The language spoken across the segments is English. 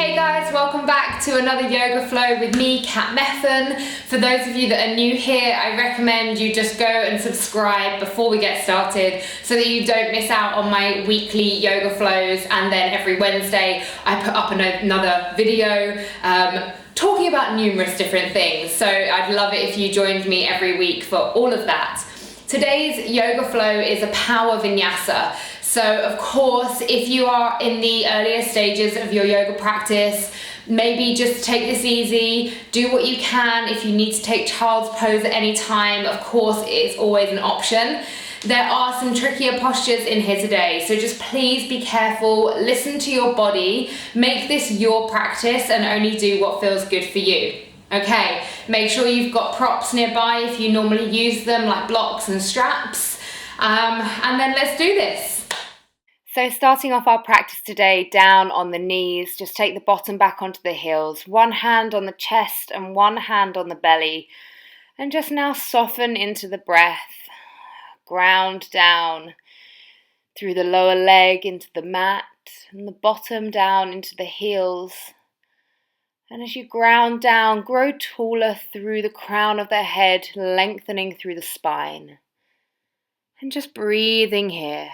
Hey guys, welcome back to another yoga flow with me, Kat Meffan. For those of you that are new here, I recommend you just go and subscribe before we get started so that you don't miss out on my weekly yoga flows, and then every Wednesday I put up another video talking about numerous different things. So I'd love it if you joined me every week for all of that. Today's yoga flow is a power vinyasa. So of course, if you are in the earlier stages of your yoga practice, maybe just take this easy, do what you can. If you need to take child's pose at any time, of course, it's always an option. There are some trickier postures in here today, so just please be careful, listen to your body, make this your practice and only do what feels good for you. Okay, make sure you've got props nearby if you normally use them, like blocks and straps, and then let's do this. So starting off our practice today, down on the knees, just take the bottom back onto the heels, one hand on the chest and one hand on the belly, and just now soften into the breath, ground down through the lower leg into the mat, and the bottom down into the heels. And as you ground down, grow taller through the crown of the head, lengthening through the spine. And just breathing here.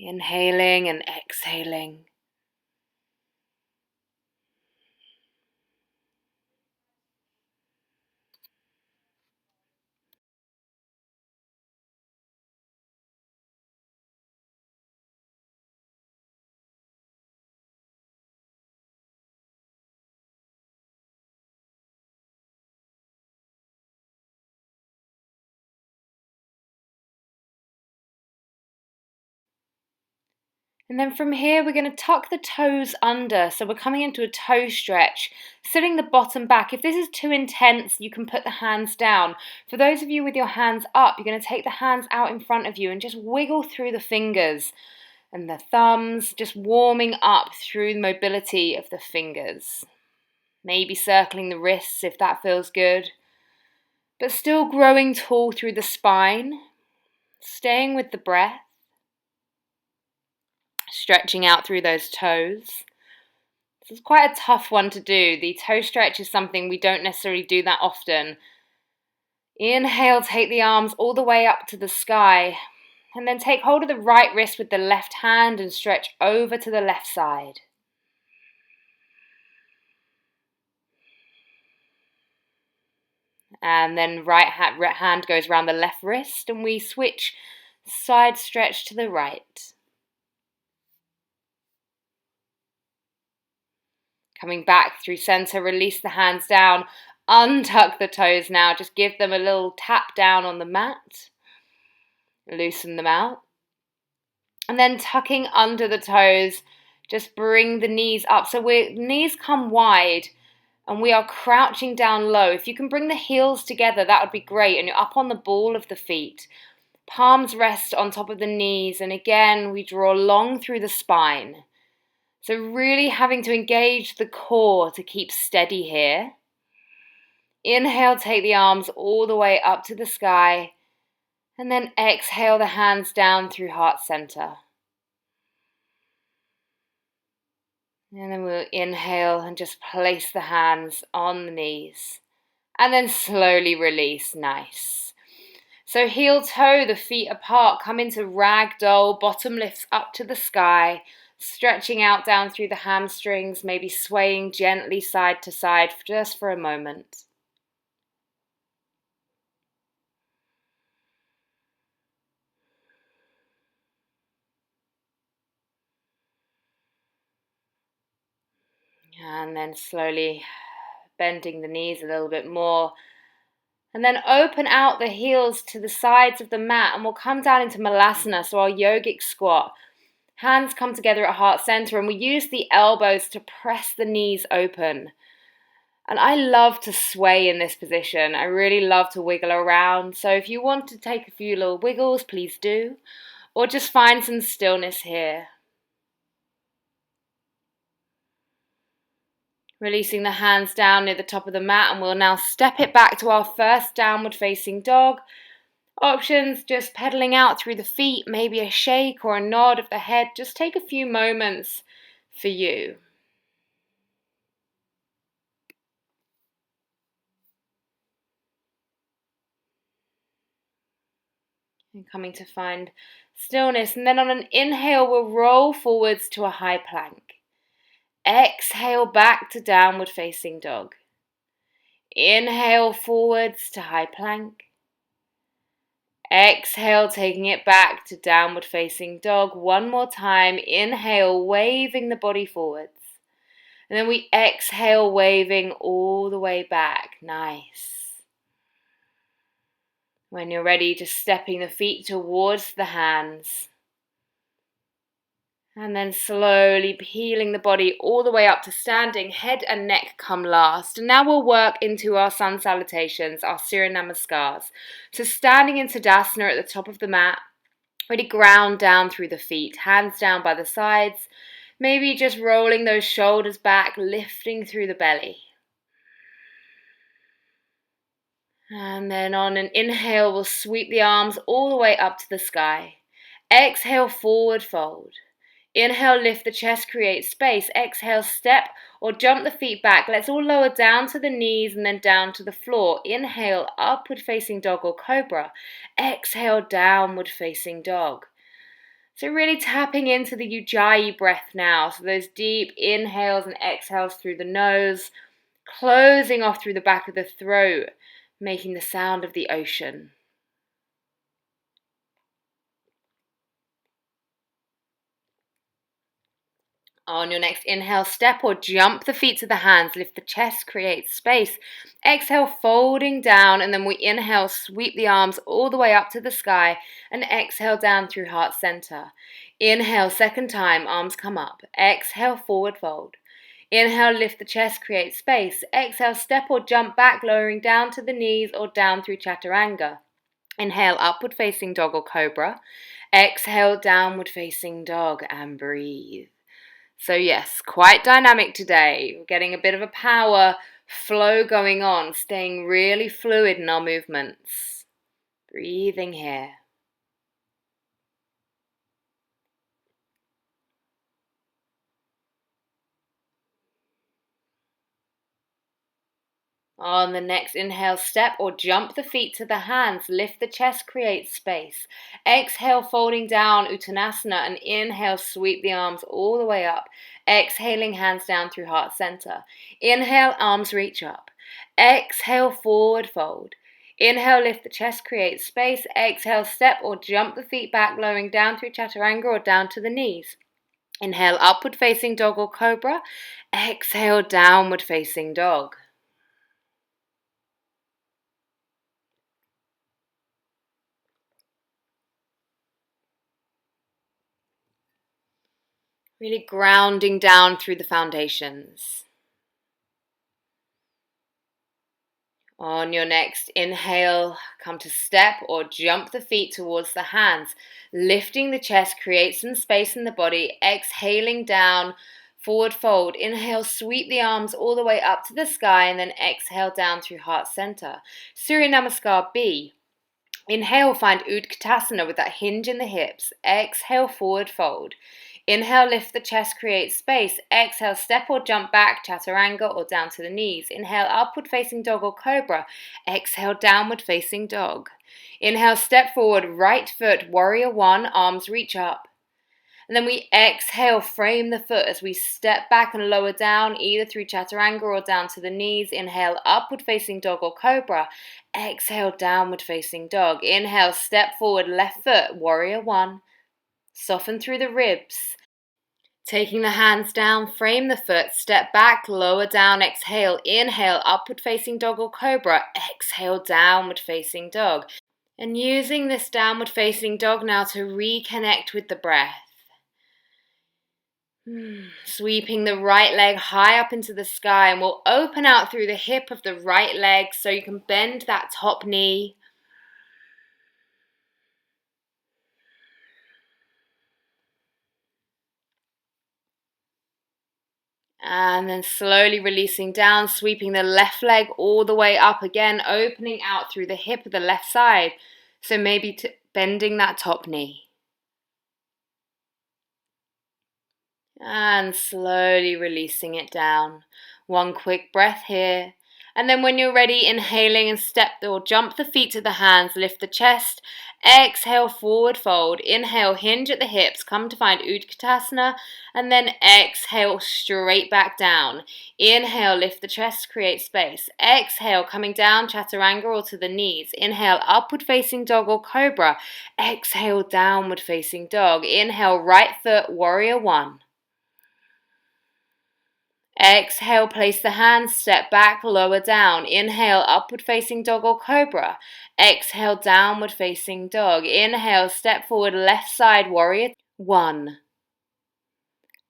Inhaling and exhaling. And then from here, we're going to tuck the toes under. So we're coming into a toe stretch, sitting the bottom back. If this is too intense, you can put the hands down. For those of you with your hands up, you're going to take the hands out in front of you and just wiggle through the fingers and the thumbs, just warming up through the mobility of the fingers. Maybe circling the wrists if that feels good. But still growing tall through the spine, staying with the breath. Stretching out through those toes. This is quite a tough one to do. The toe stretch is something we don't necessarily do that often. Inhale, take the arms all the way up to the sky. And then take hold of the right wrist with the left hand and stretch over to the left side. And then right hand goes around the left wrist and we switch side stretch to the right. Coming back through center, release the hands down, untuck the toes now, just give them a little tap down on the mat, loosen them out. And then tucking under the toes, just bring the knees up. So knees come wide and we are crouching down low. If you can bring the heels together, that would be great. And you're up on the ball of the feet. Palms rest on top of the knees. And again, we draw long through the spine. So really having to engage the core to keep steady here. Inhale, take the arms all the way up to the sky. And then exhale the hands down through heart center. And then we'll inhale and just place the hands on the knees. And then slowly release, nice. So heel toe, the feet apart, come into ragdoll, bottom lifts up to the sky. Stretching out down through the hamstrings, maybe swaying gently side to side just for a moment. And then slowly bending the knees a little bit more. And then open out the heels to the sides of the mat and we'll come down into Malasana, so our yogic squat. Hands come together at heart center and we use the elbows to press the knees open. And I love to sway in this position. I really love to wiggle around. So if you want to take a few little wiggles, please do. Or just find some stillness here. Releasing the hands down near the top of the mat, and we'll now step it back to our first downward facing dog. Options, just pedaling out through the feet, maybe a shake or a nod of the head. Just take a few moments for you. And coming to find stillness, and then on an inhale, we'll roll forwards to a high plank. Exhale back to downward facing dog. Inhale forwards to high plank. Exhale, taking it back to downward facing dog. One more time. Inhale, waving the body forwards. And then we exhale, waving all the way back. Nice. When you're ready, just stepping the feet towards the hands. And then slowly peeling the body all the way up to standing. Head and neck come last. And now we'll work into our sun salutations, our Surya Namaskars. So standing in Tadasana at the top of the mat. Really ground down through the feet. Hands down by the sides. Maybe just rolling those shoulders back, lifting through the belly. And then on an inhale, we'll sweep the arms all the way up to the sky. Exhale, forward fold. Inhale, lift the chest, create space. Exhale, step or jump the feet back. Let's all lower down to the knees and then down to the floor. Inhale, upward facing dog or cobra. Exhale, downward facing dog. So really tapping into the Ujjayi breath now. So those deep inhales and exhales through the nose, closing off through the back of the throat, making the sound of the ocean. On your next inhale, step or jump the feet to the hands, lift the chest, create space. Exhale, folding down, and then we inhale, sweep the arms all the way up to the sky, and exhale down through heart center. Inhale, second time, arms come up. Exhale, forward fold. Inhale, lift the chest, create space. Exhale, step or jump back, lowering down to the knees or down through chaturanga. Inhale, upward facing dog or cobra. Exhale, downward facing dog, and breathe. So yes, quite dynamic today. We're getting a bit of a power flow going on, staying really fluid in our movements. Breathing here. On the next inhale, step or jump the feet to the hands, lift the chest, create space. Exhale, folding down, Uttanasana, and inhale, sweep the arms all the way up. Exhaling, hands down through heart center. Inhale, arms reach up. Exhale, forward fold. Inhale, lift the chest, create space. Exhale, step or jump the feet back, lowering down through chaturanga or down to the knees. Inhale, upward facing dog or cobra. Exhale, downward facing dog. Really grounding down through the foundations. On your next inhale, come to step or jump the feet towards the hands. Lifting the chest, create some space in the body. Exhaling down, forward fold. Inhale, sweep the arms all the way up to the sky, and then exhale down through heart center. Surya Namaskar B. Inhale, find Utkatasana with that hinge in the hips. Exhale, forward fold. Inhale, lift the chest, create space. Exhale, step or jump back, chaturanga or down to the knees. Inhale, upward facing dog or cobra. Exhale, downward facing dog. Inhale, step forward, right foot, warrior one, arms reach up. And then we exhale, frame the foot as we step back and lower down, either through chaturanga or down to the knees. Inhale, upward facing dog or cobra. Exhale, downward facing dog. Inhale, step forward, left foot, warrior one. Soften through the ribs. Taking the hands down, frame the foot, step back, lower down, exhale. Inhale, upward facing dog or cobra. Exhale, downward facing dog. And using this downward facing dog now to reconnect with the breath. Sweeping the right leg high up into the sky, and we'll open out through the hip of the right leg so you can bend that top knee. And then slowly releasing down, sweeping the left leg all the way up again, opening out through the hip of the left side. So maybe bending that top knee. And slowly releasing it down. One quick breath here. And then when you're ready, inhaling and step or jump the feet to the hands, lift the chest. Exhale, forward fold. Inhale, hinge at the hips, come to find Utkatasana. And then exhale, straight back down. Inhale, lift the chest, create space. Exhale, coming down, Chaturanga or to the knees. Inhale, upward facing dog or cobra. Exhale, downward facing dog. Inhale, right foot, warrior one. Exhale, place the hands, step back, lower down. Inhale, upward facing dog or cobra. Exhale, downward facing dog. Inhale, step forward, left side, warrior one.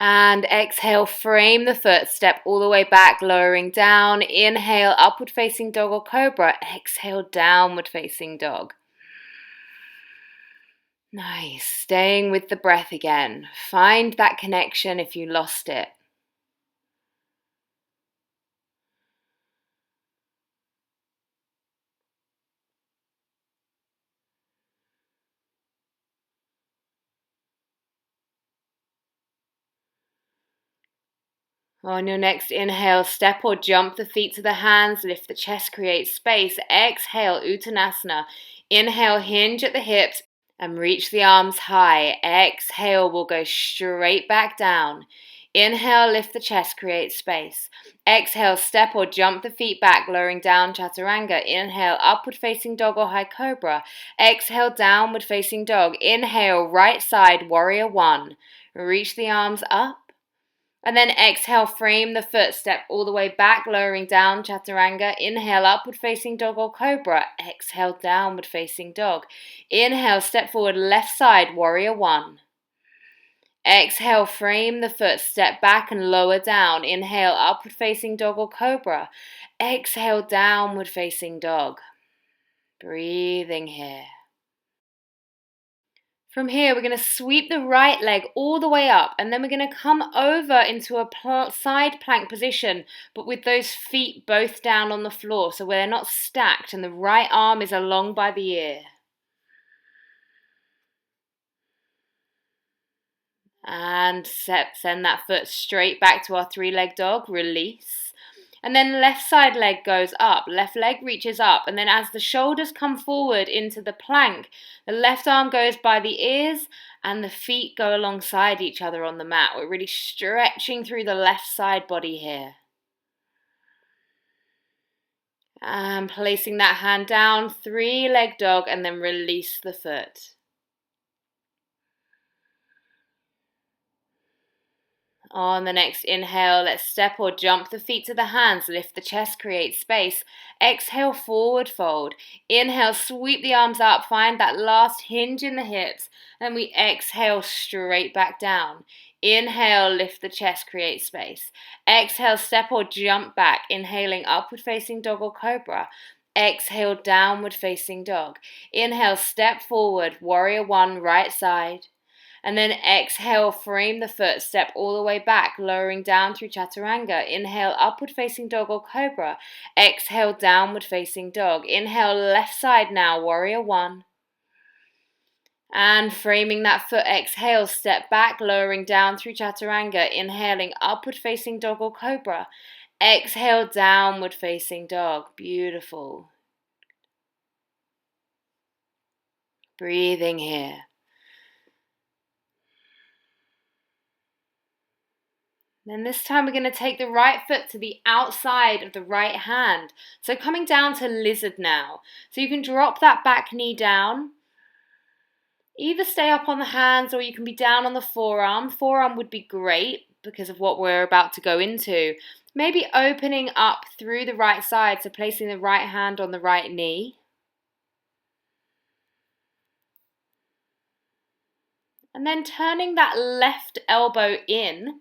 And exhale, frame the foot, step all the way back, lowering down. Inhale, upward facing dog or cobra. Exhale, downward facing dog. Nice. Staying with the breath again. Find that connection if you lost it. On your next inhale, step or jump the feet to the hands, lift the chest, create space. Exhale, Uttanasana. Inhale, hinge at the hips and reach the arms high. Exhale, we'll go straight back down. Inhale, lift the chest, create space. Exhale, step or jump the feet back, lowering down, Chaturanga. Inhale, upward facing dog or high cobra. Exhale, downward facing dog. Inhale, right side, warrior one. Reach the arms up. And then exhale, frame the foot, step all the way back, lowering down, Chaturanga. Inhale, upward facing dog or cobra. Exhale, downward facing dog. Inhale, step forward, left side, warrior one. Exhale, frame the foot, step back and lower down. Inhale, upward facing dog or cobra. Exhale, downward facing dog. Breathing here. From here, we're going to sweep the right leg all the way up, and then we're going to come over into a side plank position, but with those feet both down on the floor, so they're not stacked, and the right arm is along by the ear. And send that foot straight back to our three-leg dog, release. And then left side leg goes up, left leg reaches up, and then as the shoulders come forward into the plank, the left arm goes by the ears and the feet go alongside each other on the mat. We're really stretching through the left side body here. And placing that hand down, three-leg dog, and then release the foot. On the next inhale, let's step or jump the feet to the hands, lift the chest, create space. Exhale, forward fold. Inhale, sweep the arms up, find that last hinge in the hips. Then we exhale straight back down. Inhale, lift the chest, create space. Exhale, step or jump back, inhaling upward facing dog or cobra. Exhale, downward facing dog. Inhale, step forward, warrior one, right side. And then exhale, frame the foot, step all the way back, lowering down through Chaturanga. Inhale, upward facing dog or cobra. Exhale, downward facing dog. Inhale, left side now, warrior one. And framing that foot, exhale, step back, lowering down through Chaturanga. Inhaling, upward facing dog or cobra. Exhale, downward facing dog. Beautiful. Breathing here. Then this time we're going to take the right foot to the outside of the right hand. So coming down to lizard now. So you can drop that back knee down. Either stay up on the hands or you can be down on the forearm. Forearm would be great because of what we're about to go into. Maybe opening up through the right side, so placing the right hand on the right knee. And then turning that left elbow in.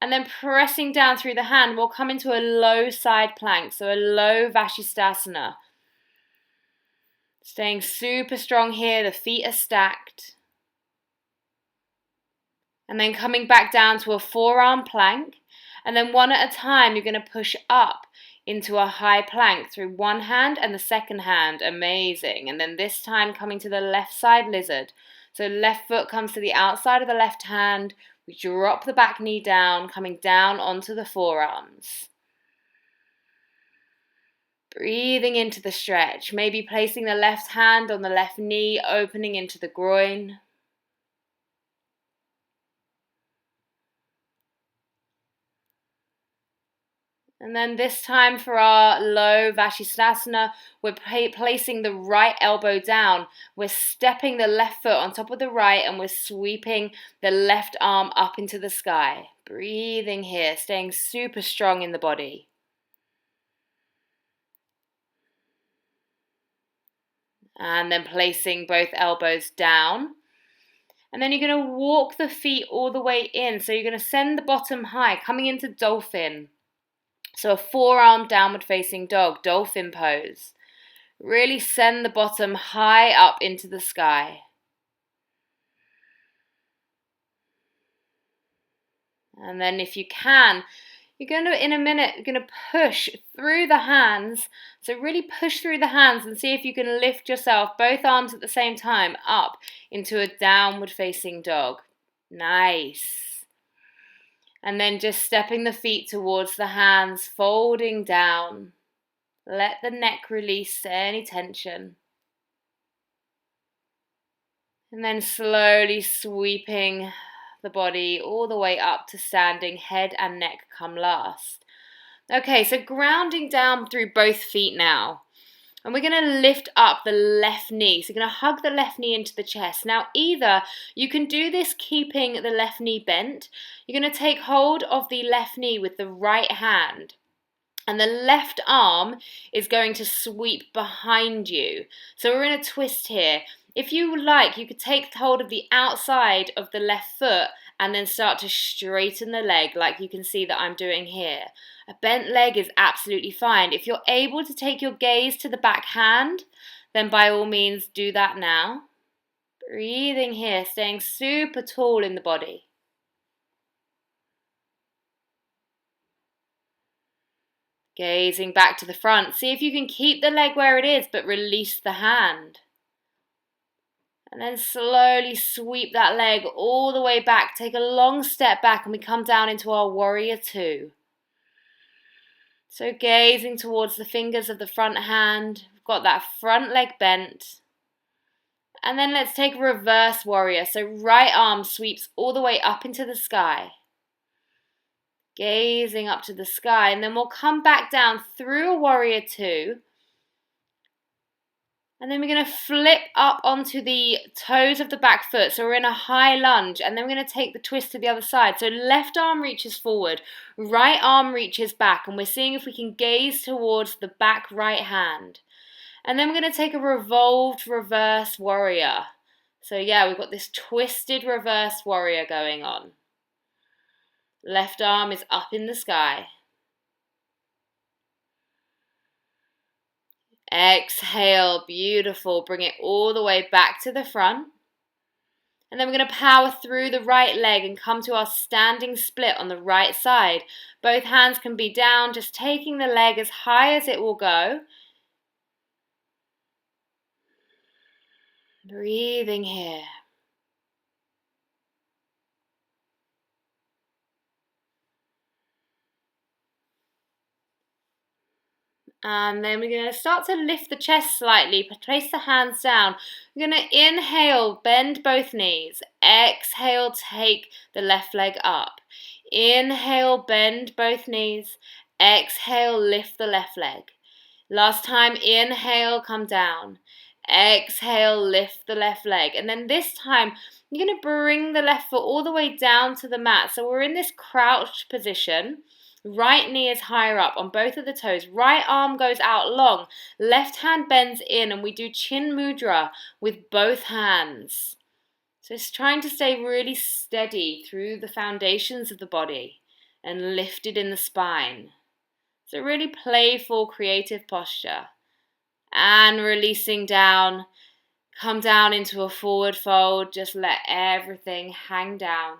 And then pressing down through the hand, we'll come into a low side plank, so a low Vashisthasana. Staying super strong here, the feet are stacked. And then coming back down to a forearm plank. And then one at a time, you're going to push up into a high plank through one hand and the second hand. Amazing. And then this time coming to the left side lizard. So left foot comes to the outside of the left hand. We drop the back knee down, coming down onto the forearms. Breathing into the stretch, maybe placing the left hand on the left knee, opening into the groin. And then this time for our low Vashisthasana, we're placing the right elbow down. We're stepping the left foot on top of the right and we're sweeping the left arm up into the sky. Breathing here, staying super strong in the body. And then placing both elbows down. And then you're going to walk the feet all the way in. So you're going to send the bottom high, coming into dolphin. So a forearm downward facing dog, dolphin pose. Really send the bottom high up into the sky. And then if you can, you're going to, in a minute, you're going to push through the hands. So really push through the hands and see if you can lift yourself, both arms at the same time, up into a downward facing dog. Nice. And then just stepping the feet towards the hands, folding down. Let the neck release any tension. And then slowly sweeping the body all the way up to standing, head and neck come last. Okay, so grounding down through both feet now. And we're going to lift up the left knee. So you're going to hug the left knee into the chest. Now, either you can do this keeping the left knee bent. You're going to take hold of the left knee with the right hand. And the left arm is going to sweep behind you. So we're in a twist here. If you like, you could take hold of the outside of the left foot and then start to straighten the leg like you can see that I'm doing here. A bent leg is absolutely fine. If you're able to take your gaze to the back hand, then by all means do that now. Breathing here, staying super tall in the body. Gazing back to the front. See if you can keep the leg where it is, but release the hand. And then slowly sweep that leg all the way back. Take a long step back and we come down into our warrior two. So gazing towards the fingers of the front hand. We've got that front leg bent. And then let's take a reverse warrior. So right arm sweeps all the way up into the sky. Gazing up to the sky. And then we'll come back down through a warrior two. And then we're going to flip up onto the toes of the back foot. So we're in a high lunge. And then we're going to take the twist to the other side. So left arm reaches forward. Right arm reaches back. And we're seeing if we can gaze towards the back right hand. And then we're going to take a revolved reverse warrior. So yeah, we've got this twisted reverse warrior going on. Left arm is up in the sky. Exhale, beautiful. Bring it all the way back to the front. And then we're going to power through the right leg and come to our standing split on the right side. Both hands can be down, just taking the leg as high as it will go. Breathing here. And then we're going to start to lift the chest slightly, place the hands down. We're going to inhale, bend both knees. Exhale, take the left leg up. Inhale, bend both knees. Exhale, lift the left leg. Last time, inhale, come down. Exhale, lift the left leg. And then this time, you're going to bring the left foot all the way down to the mat. So we're in this crouched position. Right knee is higher up on both of the toes. Right arm goes out long. Left hand bends in and we do chin mudra with both hands. So it's trying to stay really steady through the foundations of the body and lifted in the spine. So really playful, creative posture. And releasing down. Come down into a forward fold. Just let everything hang down.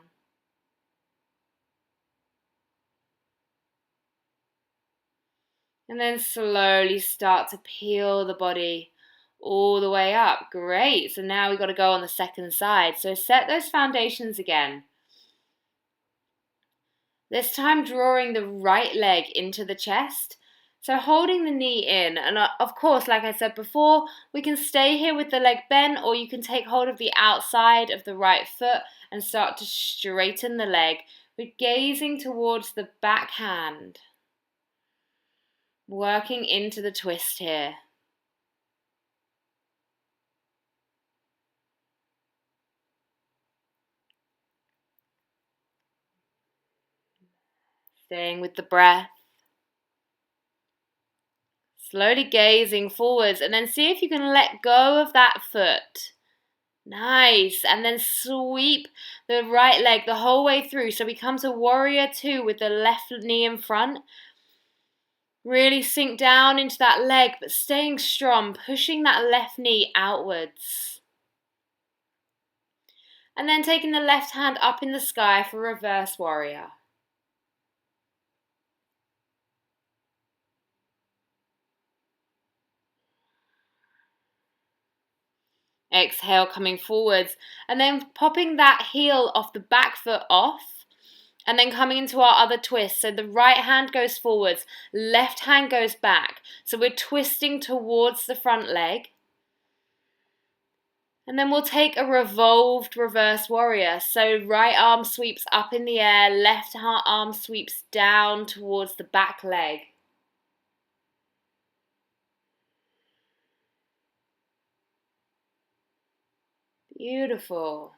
And then slowly start to peel the body all the way up. Great. So now we've got to go on the second side. So set those foundations again. This time drawing the right leg into the chest. So holding the knee in. And of course, like I said before, we can stay here with the leg bent, or you can take hold of the outside of the right foot and start to straighten the leg. We're gazing towards the back hand. Working into the twist here. Staying with the breath. Slowly gazing forwards, and then see if you can let go of that foot. Nice. And then sweep the right leg the whole way through. So we come to warrior two with the left knee in front. Really sink down into that leg, but staying strong, pushing that left knee outwards. And then taking the left hand up in the sky for reverse warrior. Exhale, coming forwards, and then popping that heel off the back foot off, and then coming into our other twist. So the right hand goes forwards, left hand goes back. So we're twisting towards the front leg. And then we'll take a revolved reverse warrior. So right arm sweeps up in the air, left arm sweeps down towards the back leg. Beautiful.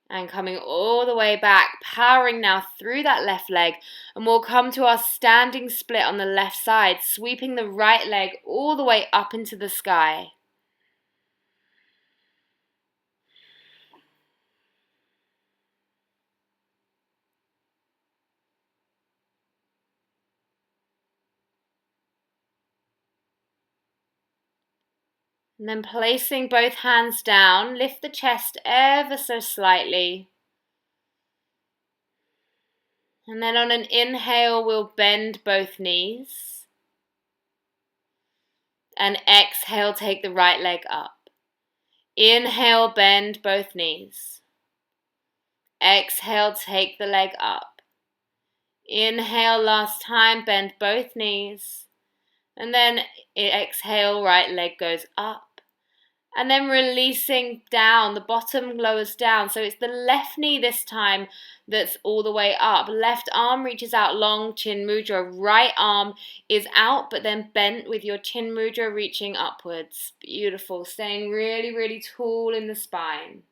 And coming all the way back, powering now through that left leg, and we'll come to our standing split on the left side, sweeping the right leg all the way up into the sky. And then placing both hands down, lift the chest ever so slightly. And then on an inhale, we'll bend both knees. And exhale, take the right leg up. Inhale, bend both knees. Exhale, take the leg up. Inhale, last time, bend both knees. And then exhale, right leg goes up. And then releasing down, the bottom lowers down. So it's the left knee this time that's all the way up. Left arm reaches out long, chin mudra. Right arm is out, but then bent with your chin mudra reaching upwards. Beautiful. Staying really, really tall in the spine.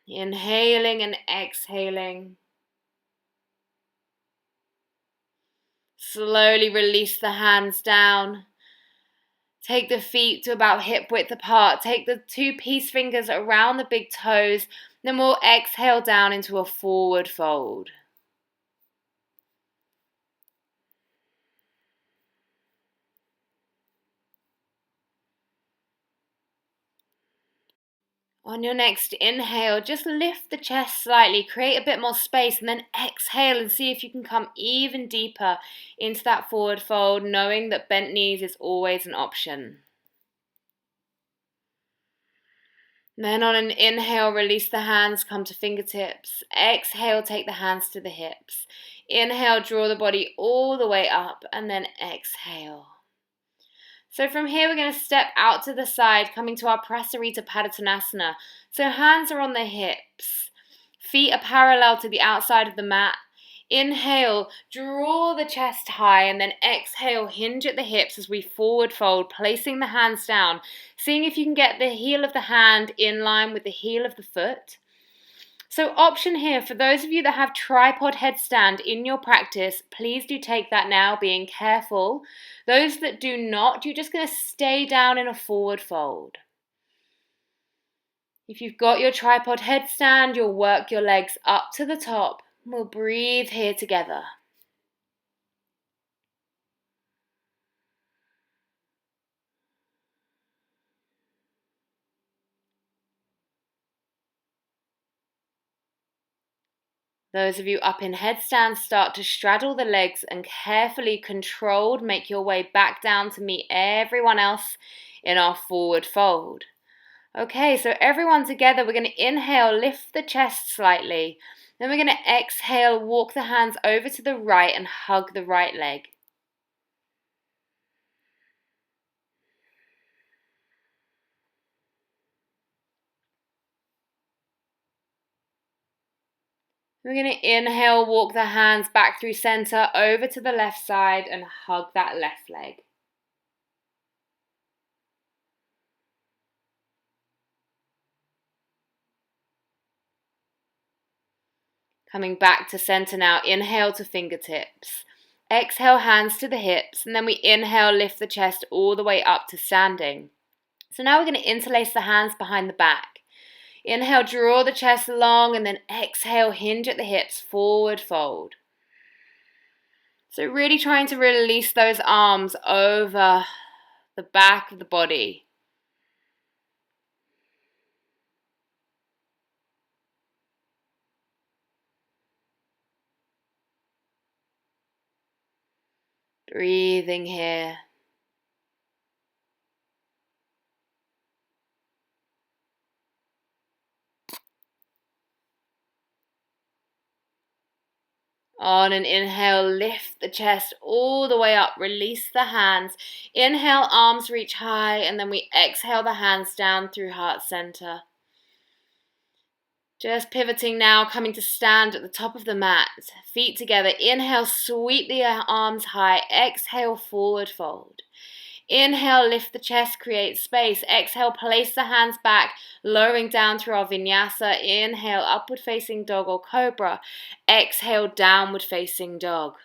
Inhaling and exhaling. Slowly release the hands down. Take the feet to about hip width apart. Take the two peace fingers around the big toes. Then we'll exhale down into a forward fold. On your next inhale, just lift the chest slightly, create a bit more space, and then exhale and see if you can come even deeper into that forward fold, knowing that bent knees is always an option. Then on an inhale, release the hands, come to fingertips. Exhale, take the hands to the hips. Inhale, draw the body all the way up, and then exhale. So from here, we're going to step out to the side, coming to our Prasarita Padottanasana. So hands are on the hips. Feet are parallel to the outside of the mat. Inhale, draw the chest high, and then exhale, hinge at the hips as we forward fold, placing the hands down, seeing if you can get the heel of the hand in line with the heel of the foot. So option here, for those of you that have tripod headstand in your practice, please do take that now, being careful. Those that do not, you're just going to stay down in a forward fold. If you've got your tripod headstand, you'll work your legs up to the top. We'll breathe here together. Those of you up in headstand, start to straddle the legs and carefully controlled make your way back down to meet everyone else in our forward fold. Okay, so everyone together, we're going to inhale, lift the chest slightly. Then we're going to exhale, walk the hands over to the right and hug the right leg. We're going to inhale, walk the hands back through center, over to the left side and hug that left leg. Coming back to center now, inhale to fingertips. Exhale, hands to the hips, and then we inhale, lift the chest all the way up to standing. So now we're going to interlace the hands behind the back. Inhale, draw the chest long, and then exhale, hinge at the hips, forward fold. So really trying to release those arms over the back of the body. Breathing here. On an inhale, lift the chest all the way up, release the hands. Inhale, arms reach high, and then we exhale the hands down through heart center. Just pivoting now, coming to stand at the top of the mat, feet together. Inhale, sweep the arms high. Exhale, forward fold. Inhale, lift the chest, create space. Exhale, place the hands back, lowering down through our vinyasa. Inhale, upward facing dog or cobra. Exhale, downward facing dog.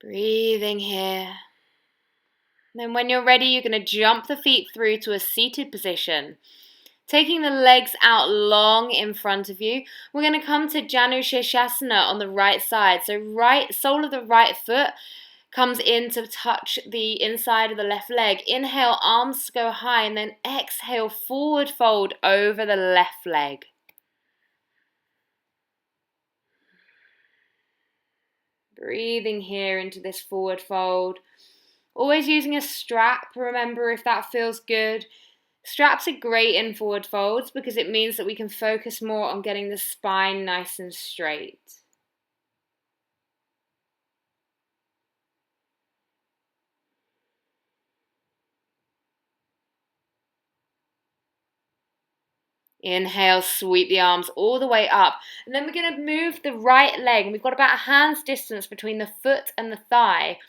Breathing here. Then when you're ready, you're going to jump the feet through to a seated position. Taking the legs out long in front of you, we're going to come to Janushirshasana on the right side. So right sole of the right foot comes in to touch the inside of the left leg. Inhale, arms go high, and then exhale, forward fold over the left leg. Breathing here into this forward fold. Always using a strap, remember, if that feels good. Straps are great in forward folds because it means that we can focus more on getting the spine nice and straight. Inhale, sweep the arms all the way up. And then we're going to move the right leg. And we've got about a hand's distance between the foot and the thigh.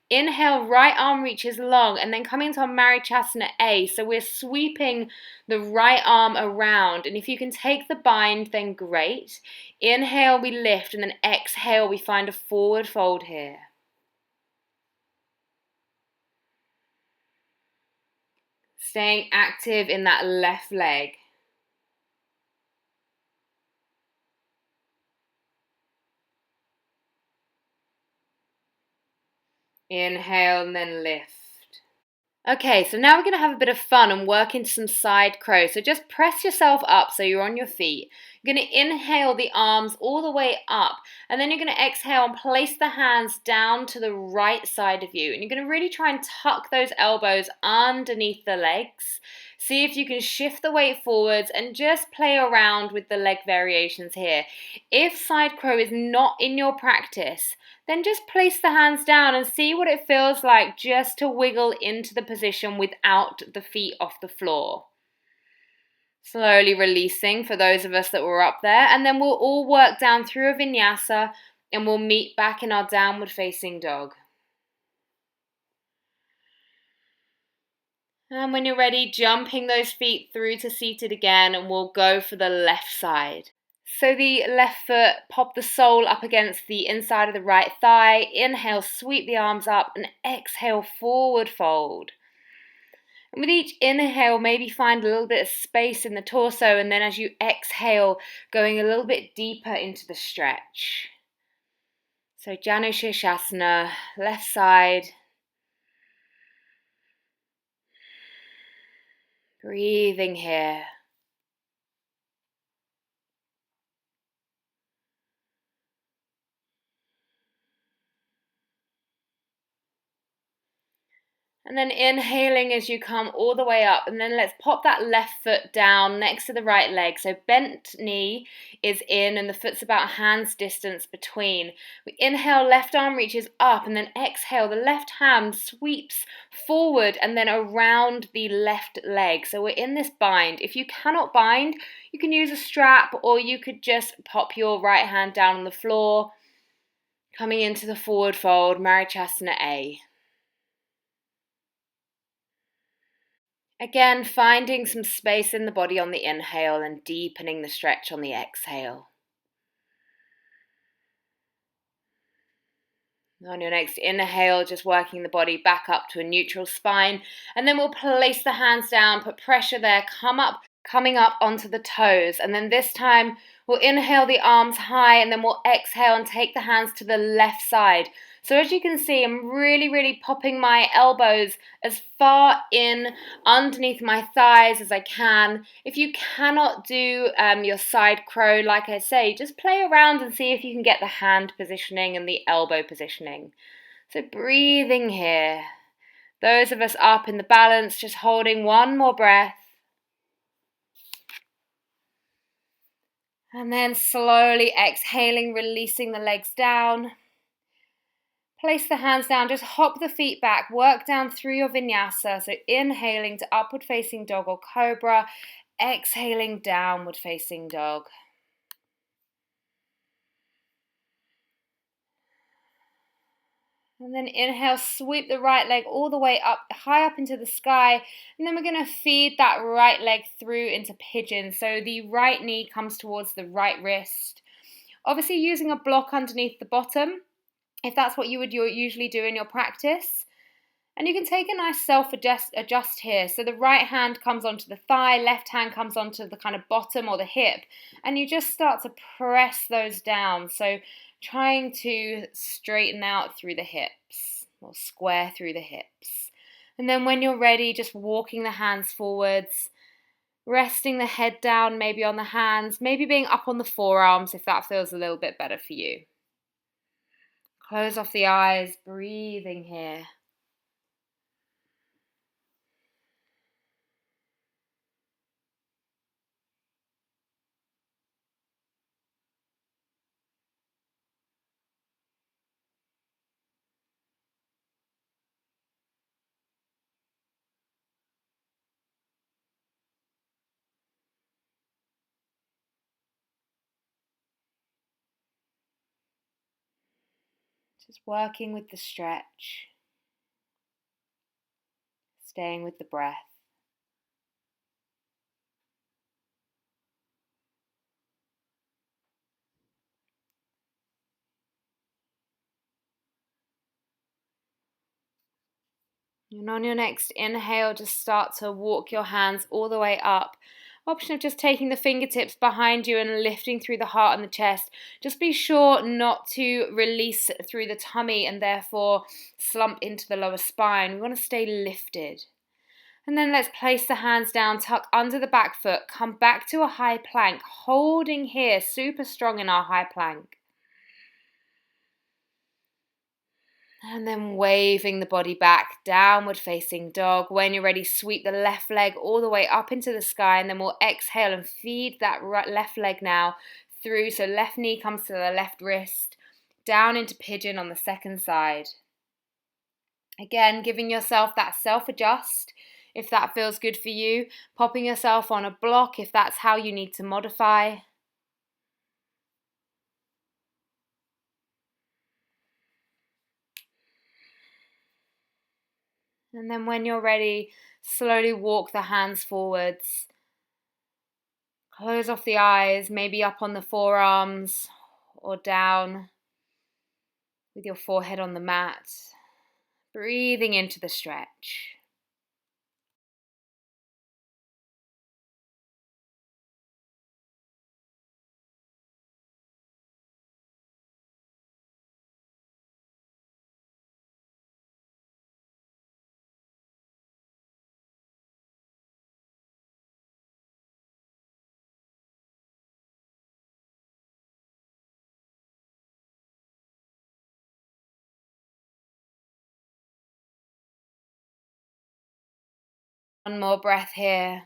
Inhale, right arm reaches long, and then coming to our Marichasana A. So we're sweeping the right arm around. And if you can take the bind, then great. Inhale, we lift, and then exhale, we find a forward fold here. Staying active in that left leg. Inhale and then lift. Okay, so now we're going to have a bit of fun and work into some side crow. So just press yourself up so you're on your feet. You're going to inhale the arms all the way up, and then you're going to exhale and place the hands down to the right side of you. And you're going to really try and tuck those elbows underneath the legs. See if you can shift the weight forwards and just play around with the leg variations here. If side crow is not in your practice, then just place the hands down and see what it feels like just to wiggle into the position without the feet off the floor. Slowly releasing for those of us that were up there, and then we'll all work down through a vinyasa and we'll meet back in our downward facing dog. And when you're ready, jumping those feet through to seated again, and we'll go for the left side. So the left foot, pop the sole up against the inside of the right thigh. Inhale, sweep the arms up, and exhale, forward fold. And with each inhale, maybe find a little bit of space in the torso, and then as you exhale, going a little bit deeper into the stretch. So Janushirshasana, left side. Breathing here. And then inhaling as you come all the way up. And then let's pop that left foot down next to the right leg. So bent knee is in and the foot's about a hand's distance between. We inhale, left arm reaches up, and then exhale, the left hand sweeps forward and then around the left leg. So we're in this bind. If you cannot bind, you can use a strap, or you could just pop your right hand down on the floor, coming into the forward fold, Marichyasana A. Again, finding some space in the body on the inhale and deepening the stretch on the exhale. On your next inhale, just working the body back up to a neutral spine. And then we'll place the hands down, put pressure there, coming up onto the toes. And then this time, we'll inhale the arms high, and then we'll exhale and take the hands to the left side. So as you can see, I'm really popping my elbows as far in underneath my thighs as I can. If you cannot do your side crow, like I say, just play around and see if you can get the hand positioning and the elbow positioning. So breathing here. Those of us up in the balance, just holding one more breath. And then slowly exhaling, releasing the legs down. Place the hands down, just hop the feet back, work down through your vinyasa. So inhaling to upward facing dog or cobra, exhaling downward facing dog. And then inhale, sweep the right leg all the way up, high up into the sky. And then we're going to feed that right leg through into pigeon. So the right knee comes towards the right wrist. Obviously using a block underneath the bottom, if that's what you would usually do in your practice. And you can take a nice self-adjust here. So the right hand comes onto the thigh, left hand comes onto the kind of bottom or the hip. And you just start to press those down. So trying to straighten out through the hips or square through the hips. And then when you're ready, just walking the hands forwards, resting the head down, maybe on the hands, maybe being up on the forearms if that feels a little bit better for you. Close off the eyes, breathing here. Just working with the stretch, staying with the breath. And on your next inhale, just start to walk your hands all the way up. Option of just taking the fingertips behind you and lifting through the heart and the chest. Just be sure not to release through the tummy and therefore slump into the lower spine. We want to stay lifted. And then let's place the hands down, tuck under the back foot, come back to a high plank, holding here, super strong in our high plank. And then waving the body back, downward facing dog. When you're ready, sweep the left leg all the way up into the sky, and then we'll exhale and feed that left leg now through. So left knee comes to the left wrist, down into pigeon on the second side. Again, giving yourself that self-adjust if that feels good for you. Popping yourself on a block if that's how you need to modify. And then when you're ready, slowly walk the hands forwards. Close off the eyes, maybe up on the forearms or down with your forehead on the mat. Breathing into the stretch. One more breath here.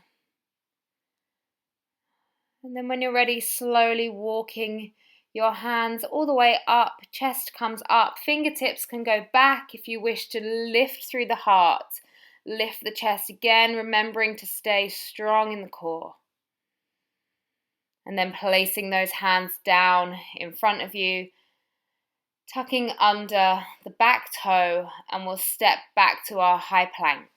And then when you're ready, slowly walking your hands all the way up, chest comes up, fingertips can go back if you wish to lift through the heart. Lift the chest again, remembering to stay strong in the core. And then placing those hands down in front of you, tucking under the back toe, and we'll step back to our high plank.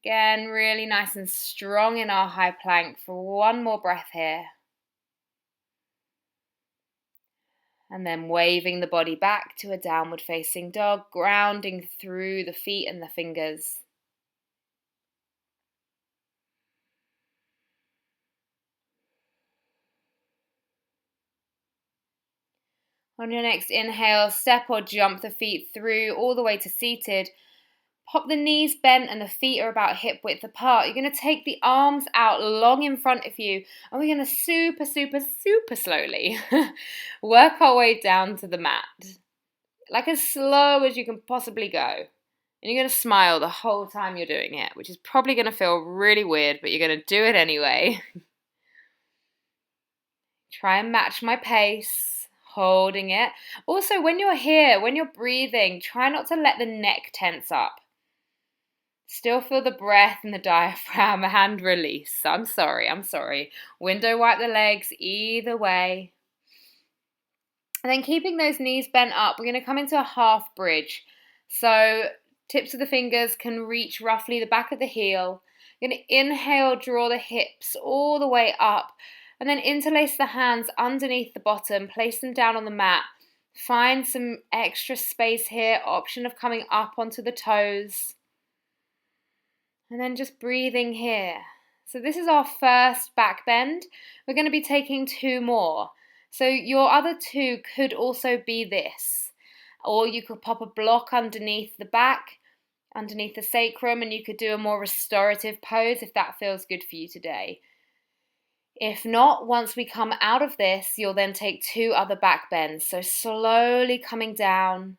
Again, really nice and strong in our high plank for one more breath here. And then waving the body back to a downward facing dog, grounding through the feet and the fingers. On your next inhale, step or jump the feet through all the way to seated. Pop the knees bent and the feet are about hip width apart. You're going to take the arms out long in front of you, and we're going to super slowly work our way down to the mat. Like as slow as you can possibly go. And you're going to smile the whole time you're doing it, which is probably going to feel really weird, but you're going to do it anyway. Try and match my pace, holding it. Also, when you're here, when you're breathing, try not to let the neck tense up. Still feel the breath and the diaphragm, hand release. I'm sorry. Window wipe the legs either way. And then keeping those knees bent up, we're going to come into a half bridge. So tips of the fingers can reach roughly the back of the heel. You're going to inhale, draw the hips all the way up. And then interlace the hands underneath the bottom, place them down on the mat. Find some extra space here, option of coming up onto the toes. And then just breathing here. So this is our first back bend. We're going to be taking 2 more. So your other 2 could also be this. Or you could pop a block underneath the back, underneath the sacrum, and you could do a more restorative pose if that feels good for you today. If not, once we come out of this, you'll then take 2 other back bends. So slowly coming down.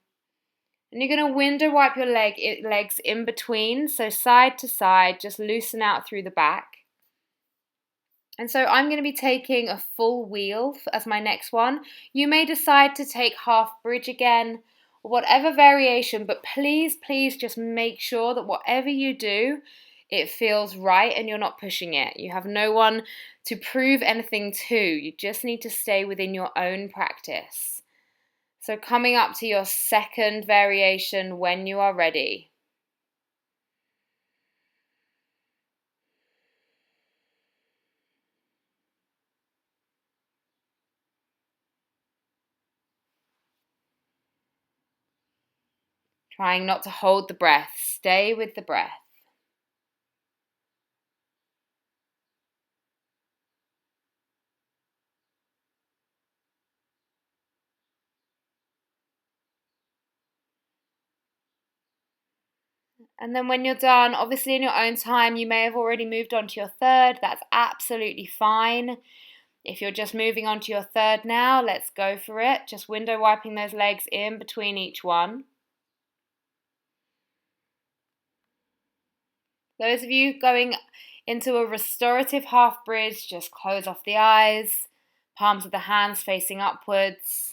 And you're going to window wipe your legs in between, so side to side, just loosen out through the back. And so I'm going to be taking a full wheel as my next one. You may decide to take half bridge again, or whatever variation, but please just make sure that whatever you do, it feels right and you're not pushing it. You have no one to prove anything to. You just need to stay within your own practice. So coming up to your second variation when you are ready. Trying not to hold the breath, stay with the breath. And then when you're done, obviously in your own time, you may have already moved on to your third. That's absolutely fine. If you're just moving on to your third now, let's go for it. Just window wiping those legs in between each one. Those of you going into a restorative half bridge, just close off the eyes, palms of the hands facing upwards.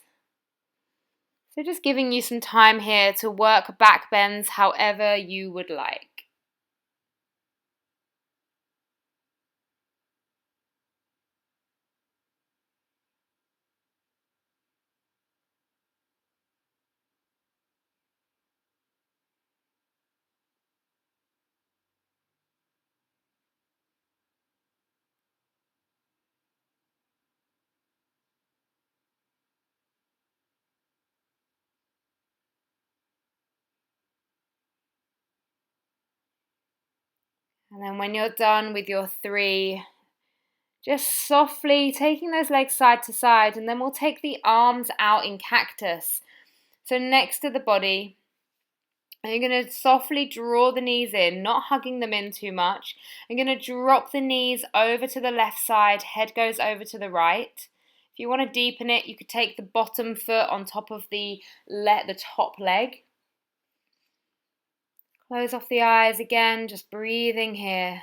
So just giving you some time here to work back bends however you would like. And then when you're done with your 3, just softly taking those legs side to side, and then we'll take the arms out in cactus. So next to the body, and you're going to softly draw the knees in, not hugging them in too much. You're going to drop the knees over to the left side, head goes over to the right. If you want to deepen it, you could take the bottom foot on top of the top leg. Close off the eyes again, just breathing here.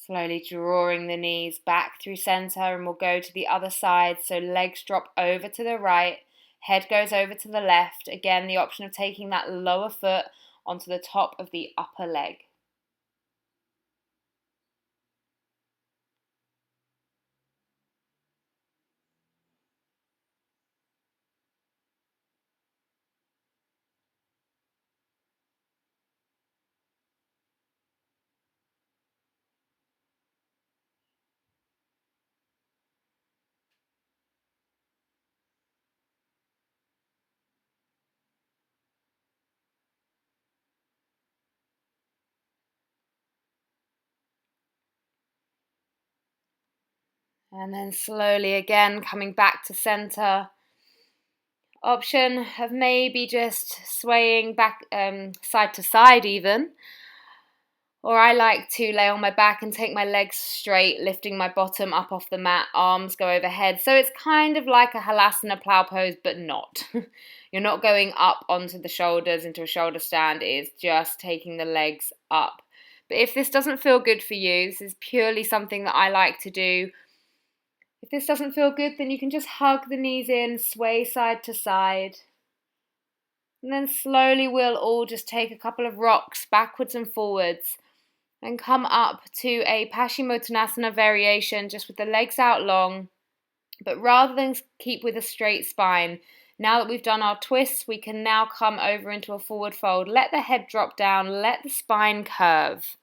Slowly drawing the knees back through center, and we'll go to the other side. So legs drop over to the right, head goes over to the left. Again, the option of taking that lower foot onto the top of the upper leg. And then slowly again coming back to center. Option of maybe just swaying back side to side even. Or I like to lay on my back and take my legs straight, lifting my bottom up off the mat, arms go overhead. So it's kind of like a halasana plow pose, but not. You're not going up onto the shoulders into a shoulder stand. It's just taking the legs up. But if this doesn't feel good for you, this is purely something that I like to do. If this doesn't feel good, then you can just hug the knees in, sway side to side. And then slowly we'll all just take a couple of rocks backwards and forwards and come up to a Paschimottanasana variation just with the legs out long. But rather than keep with a straight spine, now that we've done our twists, we can now come over into a forward fold. Let the head drop down, let the spine curve.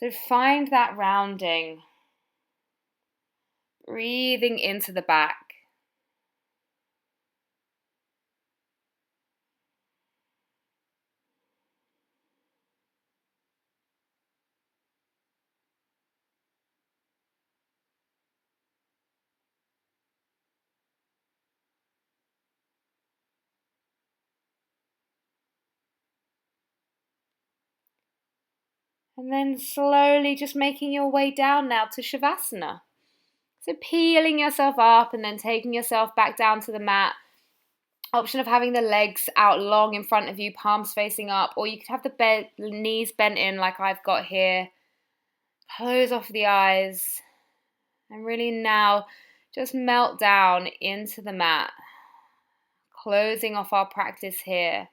So find that rounding. Breathing into the back. And then slowly just making your way down now to Shavasana. So peeling yourself up and then taking yourself back down to the mat. Option of having the legs out long in front of you, palms facing up, or you could have the knees bent in like I've got here. Close off the eyes and really now just melt down into the mat. Closing off our practice here.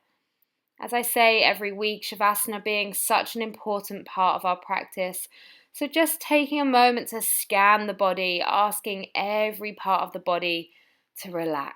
As I say every week, Shavasana being such an important part of our practice. So just taking a moment to scan the body, asking every part of the body to relax.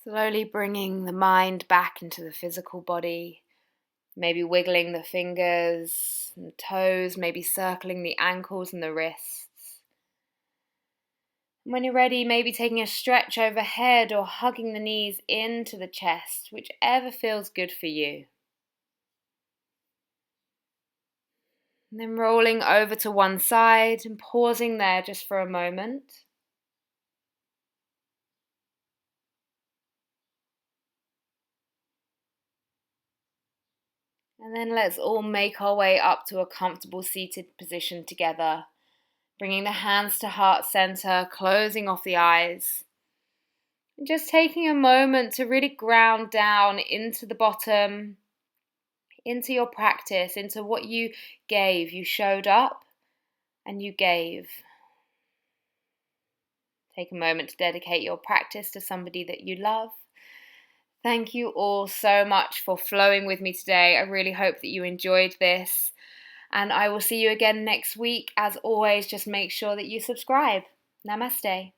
Slowly bringing the mind back into the physical body, maybe wiggling the fingers and toes, maybe circling the ankles and the wrists. When you're ready, maybe taking a stretch overhead or hugging the knees into the chest, whichever feels good for you. And then rolling over to one side and pausing there just for a moment. And then let's all make our way up to a comfortable seated position together. Bringing the hands to heart center, closing off the eyes. And just taking a moment to really ground down into the bottom, into your practice, into what you gave. You showed up and you gave. Take a moment to dedicate your practice to somebody that you love. Thank you all so much for flowing with me today. I really hope that you enjoyed this. And I will see you again next week. As always, just make sure that you subscribe. Namaste.